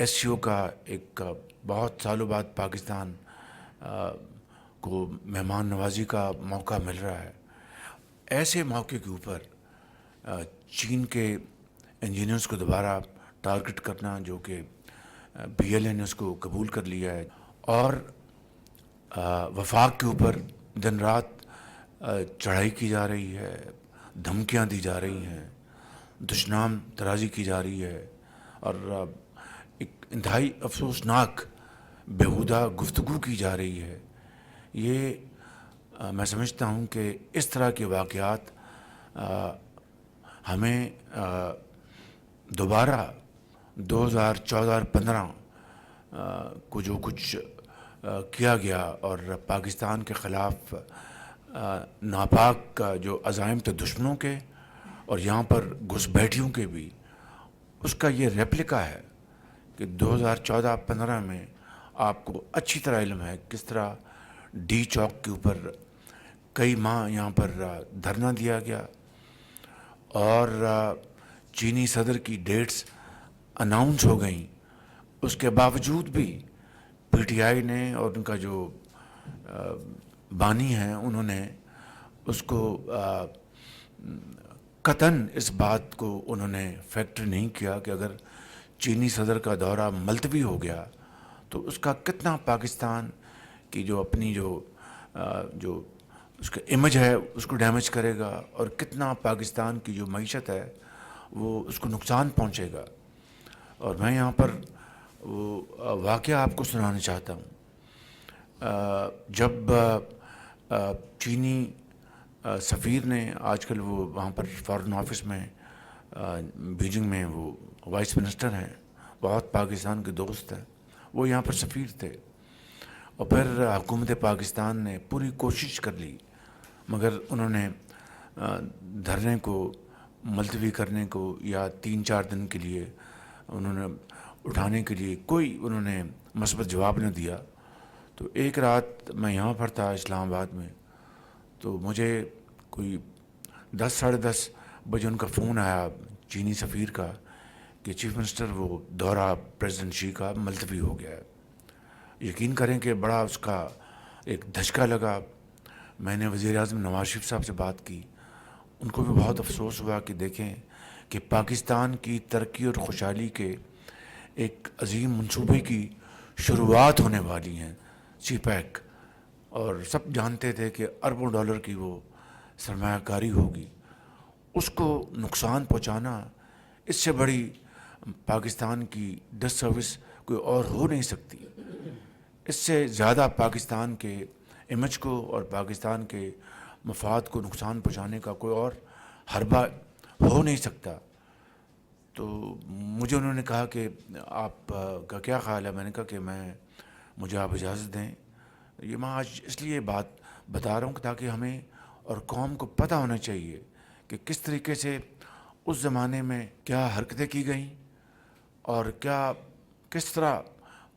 S C او کا ایک بہت سالوں بعد پاکستان کو مہمان نوازی کا موقع مل رہا ہے. ایسے موقع کے اوپر چین کے انجینئرس کو دوبارہ ٹارگٹ کرنا، جو کہ بی ایل اے نے اس کو قبول کر لیا ہے، اور وفاق کے اوپر دن رات چڑھائی کی جا رہی ہے، دھمکیاں دی جا رہی ہیں، دشنام ترازی کی جا رہی ہے، اور ایک انتہائی افسوسناک بیہودہ گفتگو کی جا رہی ہے. یہ میں سمجھتا ہوں کہ اس طرح کے واقعات ہمیں دوبارہ 2014 اور 2015 کو جو کچھ کیا گیا اور پاکستان کے خلاف ناپاک جو عزائم تھے دشمنوں کے اور یہاں پر گھس بیٹھیوں کے بھی، اس کا یہ ریپلیکا ہے کہ 2014-15 میں آپ کو اچھی طرح علم ہے کس طرح ڈی چوک کے اوپر کئی ماہ یہاں پر دھرنا دیا گیا، اور چینی صدر کی ڈیٹس اناؤنس ہو گئیں. اس کے باوجود بھی پی ٹی آئی نے اور ان کا جو بانی ہیں انہوں نے اس کو قطعاً اس بات کو انہوں نے فیکٹر نہیں کیا کہ اگر چینی صدر کا دورہ ملتوی ہو گیا تو اس کا کتنا پاکستان کی جو اپنی جو اس کا امیج ہے اس کو ڈیمیج کرے گا، اور کتنا پاکستان کی جو معیشت ہے وہ اس کو نقصان پہنچے گا. اور میں یہاں پر وہ واقعہ آپ کو سنانا چاہتا ہوں. جب چینی سفیر نے آج کل وہ وہاں پر فارن آفس میں بیجنگ میں وہ وائس منسٹر ہیں، بہت پاکستان کے دوست ہیں، وہ یہاں پر سفیر تھے، اور پھر حکومت پاکستان نے پوری کوشش کر لی مگر انہوں نے دھرنے کو ملتوی کرنے کو یا 3-4 دن کے لیے انہوں نے اٹھانے کے لیے کوئی انہوں نے مثبت جواب نہ دیا. تو ایک رات میں یہاں پر تھا اسلام آباد میں، تو مجھے کوئی 10-10:30 بجے ان کا فون آیا چینی سفیر کا کہ چیف منسٹر وہ دورہ پریزیڈنٹ شی کا ملتوی ہو گیا ہے. یقین کریں کہ بڑا اس کا ایک دھچکا لگا. میں نے وزیر اعظم نواز شریف صاحب سے بات کی، ان کو بھی بہت افسوس ہوا کہ دیکھیں کہ پاکستان کی ترقی اور خوشحالی کے ایک عظیم منصوبے کی شروعات ہونے والی ہیں، سی پیک، اور سب جانتے تھے کہ اربوں ڈالر کی وہ سرمایہ کاری ہوگی، اس کو نقصان پہنچانا اس سے بڑی پاکستان کی ڈس سروس کوئی اور ہو نہیں سکتی. اس سے زیادہ پاکستان کے امیج کو اور پاکستان کے مفاد کو نقصان پہنچانے کا کوئی اور حربہ ہو نہیں سکتا. تو مجھے انہوں نے کہا کہ آپ کا کیا خیال ہے؟ میں نے کہا کہ مجھے آپ اجازت دیں. یہ میں آج اس لیے بات بتا رہا ہوں کہ تاکہ ہمیں اور قوم کو پتہ ہونا چاہیے کہ کس طریقے سے اس زمانے میں کیا حرکتیں کی گئیں اور کس طرح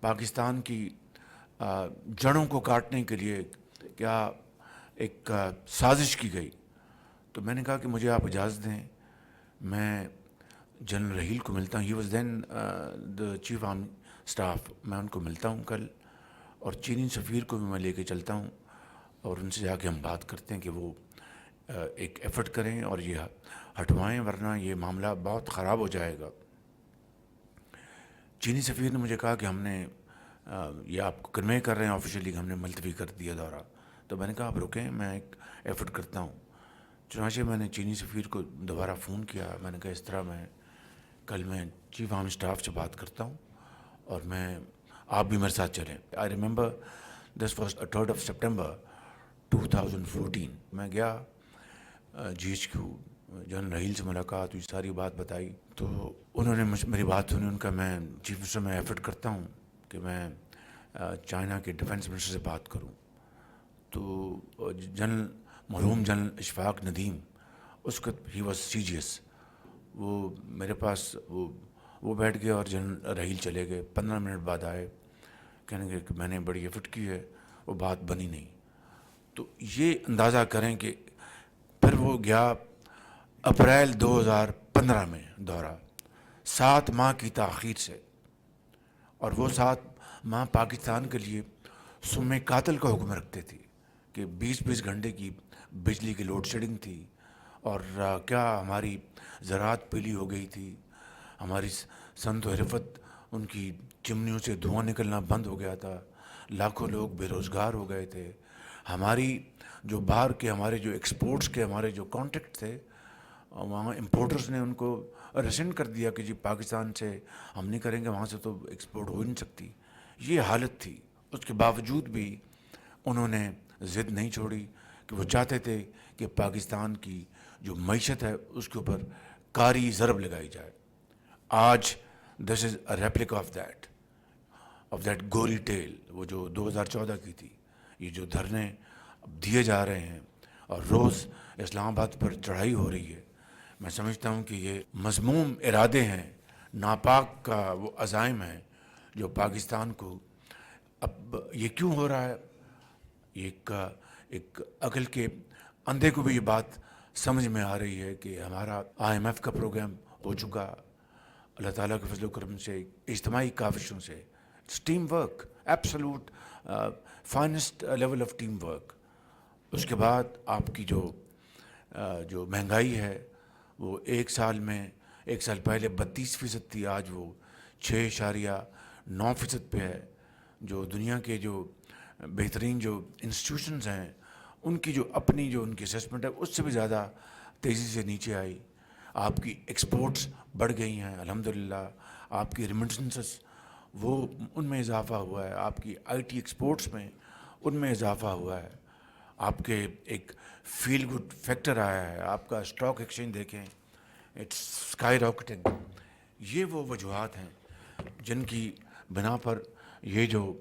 پاکستان کی جڑوں کو کاٹنے کے لیے کیا ایک سازش کی گئی. تو میں نے کہا کہ مجھے آپ اجازت دیں، میں جنرل رحیل کو ملتا ہوں. He was then the chief army staff. میں ان کو ملتا ہوں کل، اور چینی سفیر کو بھی میں لے کے چلتا ہوں اور ان سے جا کے ہم بات کرتے ہیں کہ وہ ایک ایفرٹ کریں اور یہ ہٹوائیں، ورنہ یہ معاملہ بہت خراب ہو جائے گا. چینی سفیر نے مجھے کہا کہ ہم نے یہ آپ کو کنوے کر رہے ہیں آفیشیلی کہ ہم نے ملتوی کر دیا دورہ. تو میں نے کہا آپ رکیں، میں ایک ایفرٹ کرتا ہوں. چنانچہ میں نے چینی سفیر کو دوبارہ فون کیا. میں نے کہا اس طرح کل میں چیف آرمی اسٹاف سے بات کرتا ہوں اور آپ بھی میرے ساتھ چلیں. I remember this was 3rd September 2014. میں گیا G H Q, general Raheel سے ملاقات ہوئی، ساری بات بتائی. تو انہوں نے میری بات سنی. ان کا میں چیف منسٹر میں ایفرٹ کرتا ہوں کہ میں چائنا کے ڈیفنس منسٹر سے بات کروں. تو مرحوم جنرل اشفاق ندیم، اس کو he was C G S, وہ میرے پاس وہ بیٹھ گئے اور جنرل رحیل چلے گئے. 15 منٹ بعد آئے، کہنے گے کہ میں نے بڑی ایفرٹ کی ہے، وہ بات بنی نہیں. تو یہ اندازہ کریں کہ پھر وہ گیا اپریل 2015 میں دورہ، 7 ماہ کی تاخیر سے. اور وہ 7 ماہ پاکستان کے لیے سم قاتل کا حکم رکھتے تھے کہ 20 گھنٹے کی بجلی کی لوڈ شیڈنگ تھی، اور کیا ہماری زراعت پیلی ہو گئی تھی، ہماری سنت و حرفت ان کی چمنیوں سے دھواں نکلنا بند ہو گیا تھا، لاکھوں لوگ بے روزگار ہو گئے تھے، ہماری جو باہر کے ہمارے جو ایکسپورٹس کے ہمارے جو کانٹیکٹ تھے، وہاں امپورٹرز نے ان کو ریسنڈ کر دیا کہ جی پاکستان سے ہم نہیں کریں گے، وہاں سے تو ایکسپورٹ ہو نہیں سکتی. یہ حالت تھی. اس کے باوجود بھی انہوں نے ضد نہیں چھوڑی کہ وہ چاہتے تھے کہ پاکستان کی جو معیشت ہے اس کے اوپر کاری ضرب لگائی جائے. آج this is a replica of that گوری ٹیل، وہ جو 2014 کی تھی. یہ جو دھرنے اب دیے جا رہے ہیں اور روز اسلام آباد پر چڑھائی ہو رہی ہے، میں سمجھتا ہوں کہ یہ مذموم ارادے ہیں، ناپاک کا وہ عزائم ہیں جو پاکستان کو اب یہ کیوں ہو رہا ہے. ایک عقل کے اندھے کو بھی یہ بات سمجھ میں آ رہی ہے کہ ہمارا IMF کا پروگرام ہو چکا، اللہ تعالیٰ کے فضل و کرم سے اجتماعی کاوشوں سے. It's team work, absolute finest level of team work. اس کے بعد آپ کی جو مہنگائی ہے وہ ایک سال پہلے 32% تھی، آج وہ 6.9% پہ ہے. جو دنیا کے جو بہترین جو انسٹیٹیوشنز ہیں ان کی جو اپنی جو ان کی اسسمنٹ ہے اس سے بھی زیادہ تیزی سے نیچے آئی. آپ کی ایکسپورٹس بڑھ گئی ہیں الحمدللہ، آپ کی ریمیٹنسز وہ ان میں اضافہ ہوا ہے، آپ کی IT ایکسپورٹس میں ان میں اضافہ ہوا ہے، آپ کے ایک فیل گڈ فیکٹر آیا ہے، آپ کا اسٹاک ایکسچینج دیکھیں اٹس اسکائی راکٹنگ. یہ وہ وجوہات ہیں جن کی بنا پر یہ جو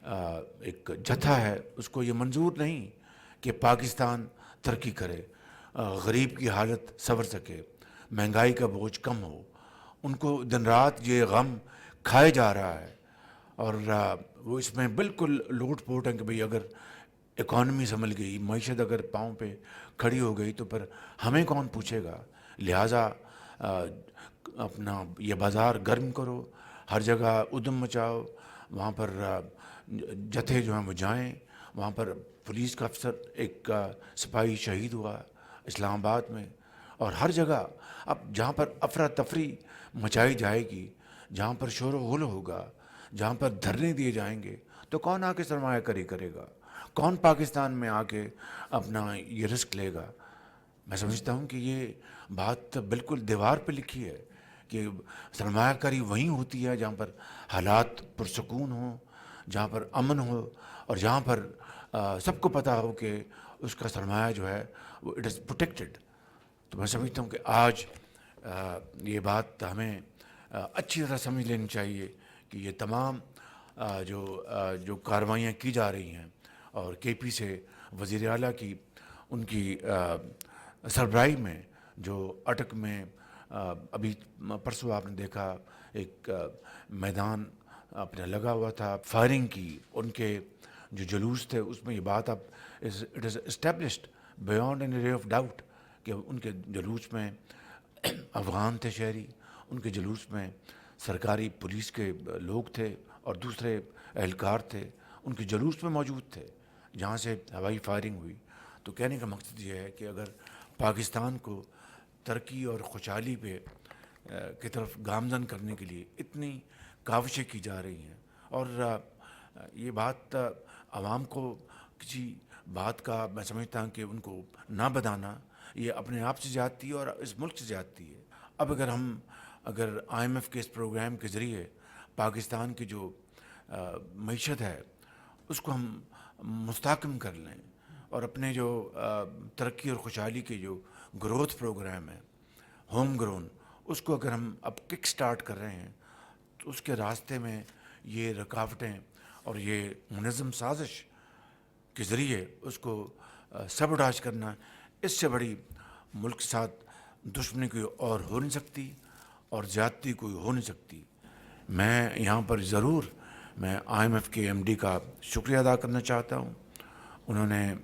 ایک جتھا ہے اس کو یہ منظور نہیں کہ پاکستان ترقی کرے، غریب کی حالت سنور سکے، مہنگائی کا بوجھ کم ہو. ان کو دن رات یہ غم کھائے جا رہا ہے، اور وہ اس میں بالکل لوٹ پوٹ ہیں کہ بھئی اگر اکانومی سنبھل گئی، معیشت اگر پاؤں پہ کھڑی ہو گئی تو پھر ہمیں کون پوچھے گا. لہٰذا اپنا یہ بازار گرم کرو، ہر جگہ ادھم مچاؤ، وہاں پر جتھے جو ہیں وہ جائیں. وہاں پر پولیس کا افسر ایک سپاہی شہید ہوا اسلام آباد میں. اور ہر جگہ اب جہاں پر افراتفری مچائی جائے گی، جہاں پر شور و غل ہوگا، جہاں پر دھرنے دیے جائیں گے، تو کون آ کے سرمایہ کاری کرے گا؟ کون پاکستان میں آ کے اپنا یہ رسک لے گا؟ میں سمجھتا ہوں کہ یہ بات بالکل دیوار پہ لکھی ہے کہ سرمایہ کاری وہیں ہوتی ہے جہاں پر حالات پرسکون ہوں، جہاں پر امن ہو، اور جہاں پر سب کو پتہ ہو کہ اس کا سرمایہ جو ہے وہ اٹ از پروٹیکٹڈ. تو میں سمجھتا ہوں کہ آج یہ بات ہمیں اچھی طرح سمجھ لینی چاہیے کہ یہ تمام جو کاروائیاں کی جا رہی ہیں، اور KP سے وزیر اعلیٰ کی ان کی سربراہی میں جو اٹک میں ابھی پرسوں آپ نے دیکھا ایک میدان اپنے لگا ہوا تھا فائرنگ کی، ان کے جو جلوس تھے اس میں یہ بات اب it is established beyond an array of doubt کہ ان کے جلوس میں افغان تھے شہری، ان کے جلوس میں سرکاری پولیس کے لوگ تھے اور دوسرے اہلکار تھے، ان کے جلوس میں موجود تھے جہاں سے ہوائی فائرنگ ہوئی. تو کہنے کا مقصد یہ ہے کہ اگر پاکستان کو ترقی اور خوشحالی پہ کی طرف گامزن کرنے کے لیے اتنی کاوشیں کی جا رہی ہیں، اور یہ بات عوام کو کسی بات کا میں سمجھتا ہوں کہ ان کو نہ بتانا یہ اپنے آپ سے زیادتی ہے اور اس ملک سے زیادتی ہے. اب اگر IMF کے اس پروگرام کے ذریعے پاکستان کی جو معیشت ہے اس کو ہم مستحکم کر لیں، اور اپنے جو ترقی اور خوشحالی کے جو گروتھ پروگرام ہے ہوم گرون، اس کو اگر ہم اب کک سٹارٹ کر رہے ہیں تو اس کے راستے میں یہ رکاوٹیں اور یہ منظم سازش کے ذریعے اس کو سبوٹاج کرنا، اس سے بڑی ملک کے ساتھ دشمنی کوئی اور ہو نہیں سکتی اور زیادتی کوئی ہو نہیں سکتی. میں یہاں پر ضرور میں IMF کے MD کا شکریہ ادا کرنا چاہتا ہوں. انہوں نے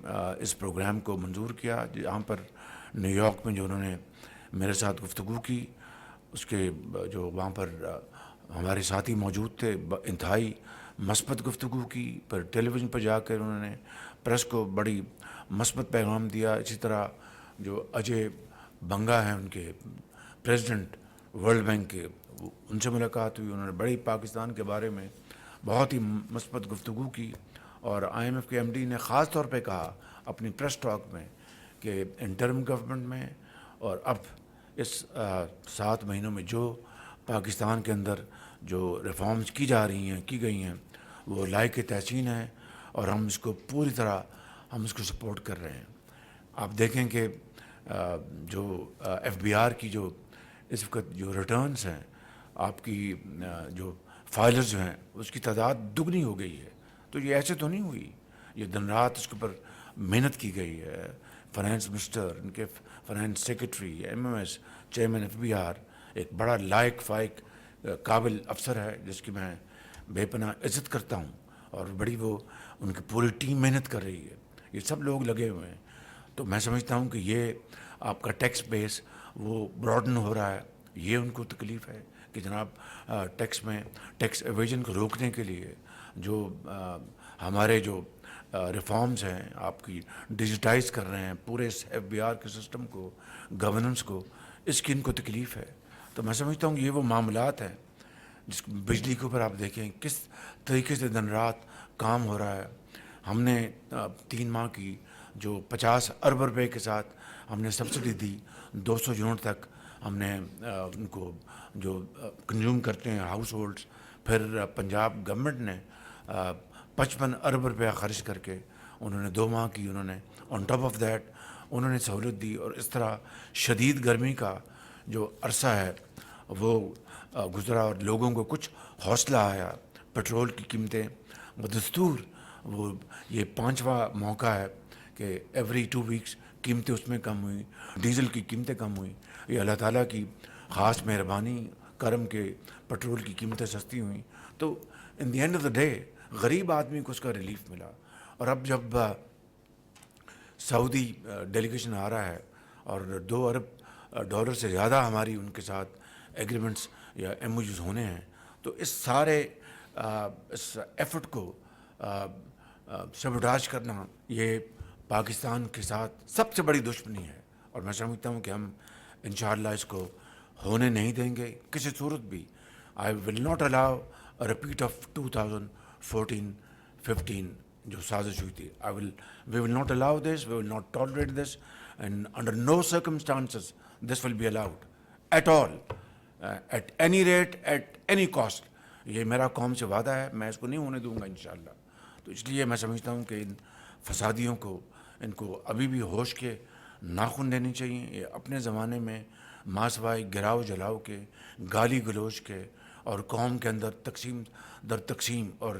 اس پروگرام کو منظور کیا، جہاں پر نیو یارک میں جو انہوں نے میرے ساتھ گفتگو کی، اس کے جو وہاں پر ہمارے ساتھی موجود تھے، انتہائی مثبت گفتگو کی، پھر ٹیلی ویژن پر جا کر انہوں نے پریس کو بڑی مثبت پیغام دیا. اسی طرح جو اجے بنگا ہیں ان کے پریزیڈنٹ ورلڈ بینک کے، ان سے ملاقات ہوئی. انہوں نے بڑی پاکستان کے بارے میں بہت ہی مثبت گفتگو کی. اور آئی ایم ایف کے ایم ڈی نے خاص طور پہ کہا اپنی پریس ٹاک میں کہ انٹرم گورنمنٹ میں اور اب اس 7 مہینوں میں جو پاکستان کے اندر جو ریفارمز کی جا رہی ہیں، کی گئی ہیں، وہ لائق تحسین ہیں اور ہم اس کو پوری طرح ہم اس کو سپورٹ کر رہے ہیں. آپ دیکھیں کہ جو ایف بی آر کی جو اس وقت جو ریٹرنز ہیں، آپ کی جو فائلرز جو ہیں اس کی تعداد دگنی ہو گئی ہے. تو یہ ایسے تو نہیں ہوئی، یہ دن رات اس کے اوپر محنت کی گئی ہے. فائنانس منسٹر، ان کے finance secretary, M M S, chairman F B R, ایک بڑا لائق فائق قابل افسر ہے جس کی میں بے پناہ عزت کرتا ہوں، اور بڑی وہ ان کی پوری ٹیم محنت کر رہی ہے. یہ سب لوگ لگے ہوئے ہیں. تو میں سمجھتا ہوں کہ یہ آپ کا ٹیکس بیس وہ براڈن ہو رہا ہے. یہ ان کو تکلیف ہے کہ جناب ٹیکس میں ٹیکس ایویژن کو روکنے کے لیے جو ہمارے جو ریفارمز ہیں آپ کی ڈیجیٹائز کر رہے ہیں پورے ایف بی آر کے سسٹم کو، گورننس کو، اس کی ان کو تکلیف ہے. تو میں سمجھتا ہوں یہ وہ معاملات ہیں جس بجلی کے اوپر آپ دیکھیں کس طریقے سے دن رات کام ہو رہا ہے. ہم نے 3 ماہ کی جو 50 ارب روپے کے ساتھ ہم نے سبسڈی دی 200 یونٹ تک ہم نے ان کو جو کنزیوم کرتے ہیں ہاؤس ہولڈس. پھر پنجاب گورنمنٹ نے 55 ارب روپیہ خرچ کر کے انہوں نے 2 ماہ کی انہوں نے آن ٹاپ آف دیٹ انہوں نے سہولت دی. اور اس طرح شدید گرمی کا جو عرصہ ہے وہ گزرا اور لوگوں کو کچھ حوصلہ آیا. پٹرول کی قیمتیں بدستور وہ یہ 5واں موقع ہے کہ ایوری 2 ویکس قیمتیں اس میں کم ہوئیں، ڈیزل کی قیمتیں کم ہوئیں. یہ اللہ تعالیٰ کی خاص مہربانی کرم کے پٹرول کی قیمتیں سستی ہوئیں. تو in the end of the day غریب آدمی کو اس کا ریلیف ملا. اور اب جب سعودی ڈیلیگیشن آ رہا ہے اور $2 ارب سے زیادہ ہماری ان کے ساتھ ایگریمنٹس یا ایم او یوز ہونے ہیں، تو اس سارے اس ایفرٹ کو سبوٹاج کرنا یہ پاکستان کے ساتھ سب سے بڑی دشمنی ہے. اور میں سمجھتا ہوں کہ ہم انشاءاللہ اس کو ہونے نہیں دیں گے کسی صورت بھی. I will not allow repeat of 2014-15 جو سازش ہوئی تھی. we will not allow this, we will not tolerate this, and under no circumstances this will be allowed at all, at any rate, at any cost. یہ میرا قوم سے وعدہ ہے، میں اس کو نہیں ہونے دوں گا انشاءاللہ. تو اس لیے میں سمجھتا ہوں کہ ان فسادیوں کو ان کو ابھی بھی ہوش کے ناخن دینے چاہیے. یہ اپنے زمانے میں ماسوائے گراؤ جلاؤ کے، گالی گلوچ کے اور قوم کے اندر تقسیم در تقسیم اور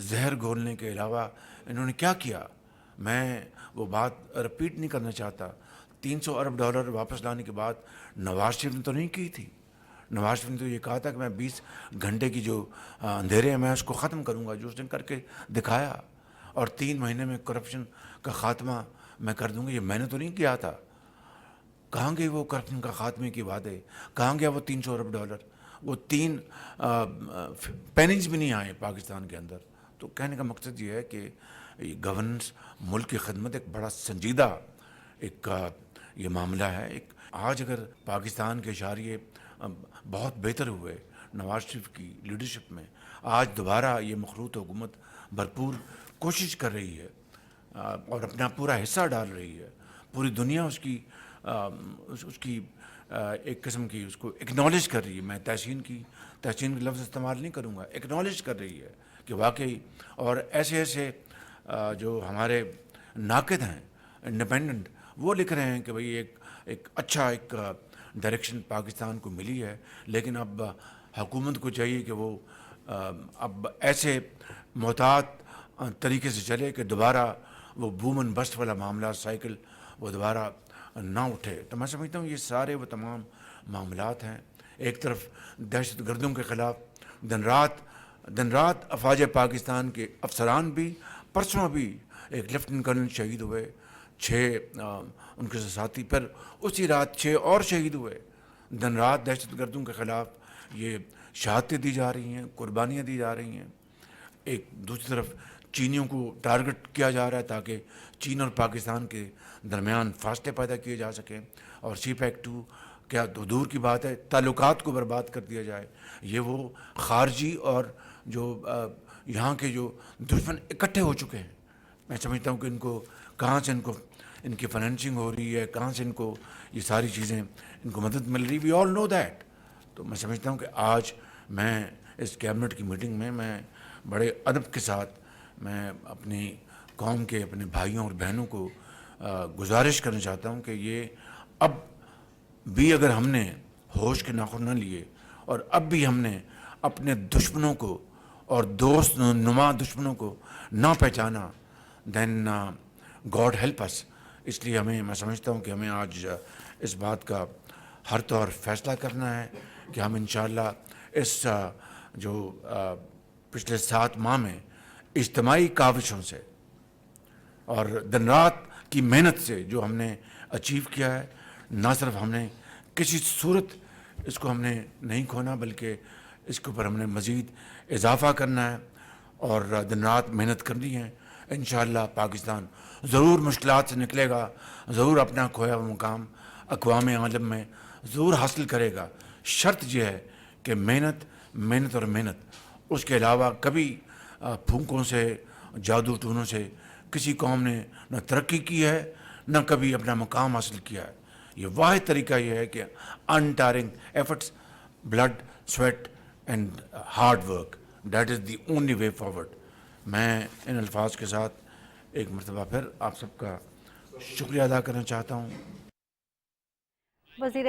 زہر گھولنے کے علاوہ انہوں نے کیا کیا. میں وہ بات رپیٹ نہیں کرنا چاہتا. $300 ارب واپس لانے کے بعد نواز شریف نے تو نہیں کی تھی. نواز شریف نے تو یہ کہا تھا کہ میں 20 گھنٹے کی جو اندھیرے ہیں میں اس کو ختم کروں گا، جو اس نے کر کے دکھایا. اور 3 مہینے میں کرپشن کا خاتمہ میں کر دوں گا. یہ میں نے تو نہیں کیا تھا. کہاں گئے وہ کرپشن کا خاتمے کے وعدے؟ کہاں گیا وہ $300 ارب؟ وہ 3 پینیز بھی نہیں آئے پاکستان کے اندر. تو کہنے کا مقصد یہ ہے کہ گورننس ملک کی خدمت ایک بڑا سنجیدہ ایک یہ معاملہ ہے. ایک آج اگر پاکستان کے اشاریے بہت بہتر ہوئے نواز شریف کی لیڈرشپ میں، آج دوبارہ یہ مخلوط حکومت بھرپور کوشش کر رہی ہے اور اپنا پورا حصہ ڈال رہی ہے. پوری دنیا اس کی ایک قسم کی اس کو اکنالج کر رہی ہے. میں تحسین کے لفظ استعمال نہیں کروں گا، اکنالج کر رہی ہے کہ واقعی. اور ایسے جو ہمارے ناقد ہیں انڈیپینڈنٹ، وہ لکھ رہے ہیں کہ بھئی ایک اچھا ایک ڈائریکشن پاکستان کو ملی ہے. لیکن اب حکومت کو چاہیے کہ وہ اب ایسے محتاط طریقے سے چلے کہ دوبارہ وہ بوم اینڈ بسٹ والا معاملہ سائیکل وہ دوبارہ نہ اٹھے. تو میں سمجھتا ہوں یہ سارے وہ تمام معاملات ہیں. ایک طرف دہشت گردوں کے خلاف دن رات افواج پاکستان کے افسران بھی، پرسوں بھی ایک لیفٹنٹ کرنل شہید ہوئے، 6 ان کے ساتھی، پھر اسی رات 6 اور شہید ہوئے. دن رات دہشت گردوں کے خلاف یہ شہادتیں دی جا رہی ہیں, قربانیاں دی جا رہی ہیں. ایک دوسری طرف چینیوں کو ٹارگٹ کیا جا رہا ہے تاکہ چین اور پاکستان کے درمیان فاصلے پیدا کیے جا سکیں, اور سی پیک 2 کیا دور کی بات ہے تعلقات کو برباد کر دیا جائے. یہ وہ خارجی اور جو یہاں کے جو دشمن اکٹھے ہو چکے ہیں, میں سمجھتا ہوں کہ ان کو کہاں سے ان کی فائنینسنگ ہو رہی ہے, کہاں سے ان کو یہ ساری چیزیں ان کو مدد مل رہی, وی آل نو دیٹ. تو میں سمجھتا ہوں کہ آج میں اس کیبنٹ کی میٹنگ میں بڑے ادب کے ساتھ میں اپنی قوم کے اپنے بھائیوں اور بہنوں کو گزارش کرنا چاہتا ہوں کہ یہ اب بھی اگر ہم نے ہوش کے ناخن نہ لیے اور اب بھی ہم نے اپنے دشمنوں کو اور دوست نما دشمنوں کو نہ پہچانا, دین گاڈ ہیلپ اس. اس لیے میں سمجھتا ہوں کہ ہمیں آج اس بات کا ہر طور فیصلہ کرنا ہے کہ ہم انشاءاللہ اس جو پچھلے 7 ماہ میں اجتماعی کاوشوں سے اور دن رات کی محنت سے جو ہم نے اچیو کیا ہے, نہ صرف ہم نے کسی صورت اس کو ہم نے نہیں کھونا بلکہ اس کے اوپر ہم نے مزید اضافہ کرنا ہے اور دن رات محنت کرنی ہے. انشاءاللہ پاکستان ضرور مشکلات سے نکلے گا, ضرور اپنا کھویا ہوا مقام اقوام عالم میں ضرور حاصل کرے گا. شرط یہ ہے کہ محنت اور محنت, اس کے علاوہ کبھی پھونکوں سے جادو ٹونوں سے کسی قوم نے نہ ترقی کی ہے نہ کبھی اپنا مقام حاصل کیا ہے. یہ واحد طریقہ یہ ہے کہ untiring efforts, blood, sweat and hard work, that is the only way forward. میں ان الفاظ کے ساتھ ایک مرتبہ پھر آپ سب کا شکریہ ادا کرنا چاہتا ہوں. وزیر